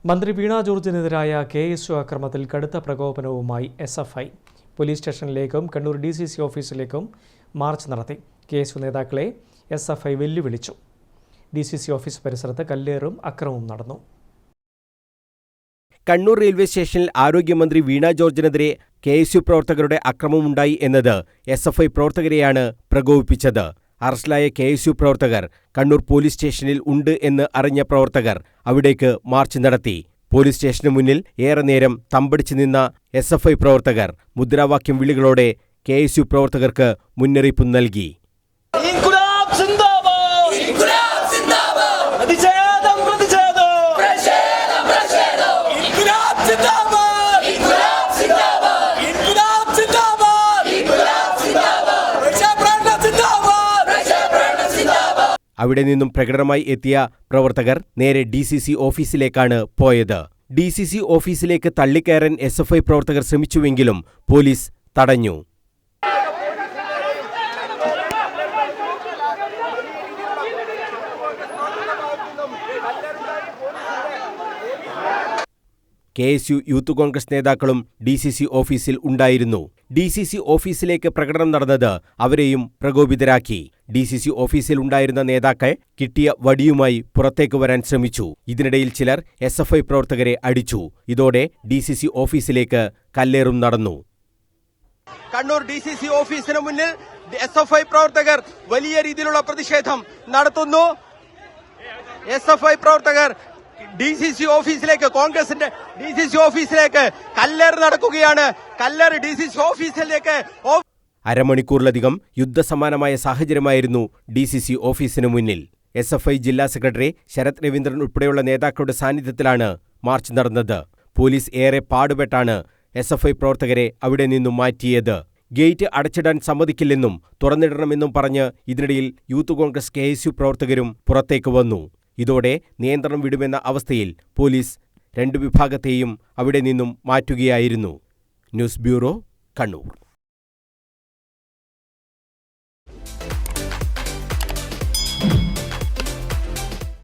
മന്ത്രി വീണ ജോർജിനെതിരായ KSU അക്രമത്തിൽ കടുത്ത പ്രകോപനവുമായി SFI പോലീസ് സ്റ്റേഷനിലേക്കും കണ്ണൂർ DCC ഓഫീസിലേക്കും മാർച്ച് നടത്തി. KSU നേതാക്കളെ SFI വെല്ലുവിളിച്ചു. DCC ഓഫീസ് പരിസരത്ത് കല്ലേറും അക്രമവും നടന്നു. കണ്ണൂർ റെയിൽവേ സ്റ്റേഷനിൽ ആരോഗ്യമന്ത്രി വീണ ജോർജിനെതിരെ KSU പ്രവർത്തകരുടെ അക്രമമുണ്ടായി എന്നത് SFI പ്രവർത്തകരെയാണ് പ്രകോപിപ്പിച്ചത്. അറസ്റ്റിലായ KSU പ്രവർത്തകർ കണ്ണൂർ പോലീസ് സ്റ്റേഷനിൽ ഉണ്ട് എന്ന് അറിഞ്ഞ പ്രവർത്തകർ അവിടേക്ക് മാർച്ച് നടത്തി. പോലീസ് സ്റ്റേഷന് മുന്നിൽ ഏറെ നേരം തമ്പടിച്ചു നിന്ന SFI പ്രവർത്തകർ മുദ്രാവാക്യം വിളികളോടെ KSU പ്രവർത്തകർക്ക് മുന്നറിയിപ്പ് നൽകി. അവിടെ നിന്നും പ്രകടനമായി എത്തിയ പ്രവർത്തകർ നേരെ DCC ഓഫീസിലേക്കാണ് പോയത്. DCC ഓഫീസിലേക്ക് തള്ളിക്കയറാൻ SFI പ്രവർത്തകർ ശ്രമിച്ചുവെങ്കിലും പോലീസ് തടഞ്ഞു. KSU യൂത്ത് കോൺഗ്രസ് നേതാക്കളും DCC ഓഫീസിൽ ഉണ്ടായിരുന്നു. DCC ഓഫീസിലേക്ക് പ്രകടനം നടന്നത് അവരെയും പ്രകോപിതരാക്കി. DCC ഓഫീസിൽ ഉണ്ടായിരുന്ന നേതാക്കൾ കിട്ടിയ വടിയുമായി പുറത്തേക്ക് വരാൻ ശ്രമിച്ചു. ഇതിനിടയിൽ ചിലർ SFI പ്രവർത്തകരെ അടിച്ചു. ഇതോടെ DCC ഓഫീസിലേക്ക് കല്ലേറും നടന്നു. കണ്ണൂർ DCC ഓഫീസിന് മുന്നിൽ SFI പ്രവർത്തകർ വലിയ രീതിയിലുള്ള പ്രതിഷേധം നടത്തുന്നു. SFI പ്രവർത്തകർ DCC ഓഫീസിലേക്ക്, കോൺഗ്രസിന്റെ DCC ഓഫീസിലേക്ക് കല്ലേറ് നടക്കുകയാണ്. കല്ലേറ് DCC ഓഫീസിലേക്ക്. അരമണിക്കൂറിലധികം യുദ്ധസമാനമായ സാഹചര്യമായിരുന്നു DCC ഓഫീസിന് മുന്നിൽ. SFI ജില്ലാ സെക്രട്ടറി ശരത് രവീന്ദ്രൻ ഉൾപ്പെടെയുള്ള നേതാക്കളുടെ സാന്നിധ്യത്തിലാണ് മാർച്ച് നടന്നത്. പോലീസ് ഏറെ പാടുപെട്ടാണ് SFI പ്രവർത്തകരെ അവിടെ നിന്നും മാറ്റിയത്. ഗേറ്റ് അടച്ചിടാൻ സമ്മതിക്കില്ലെന്നും തുറന്നിടണമെന്നും പറഞ്ഞ് ഇതിനിടയിൽ യൂത്ത് കോൺഗ്രസ് KSU പ്രവർത്തകരും പുറത്തേക്ക് വന്നു. ഇതോടെ നിയന്ത്രണം വിടുമെന്ന അവസ്ഥയിൽ പോലീസ് രണ്ടു വിഭാഗത്തെയും അവിടെ നിന്നും മാറ്റുകയായിരുന്നു. News bureau, Kannur.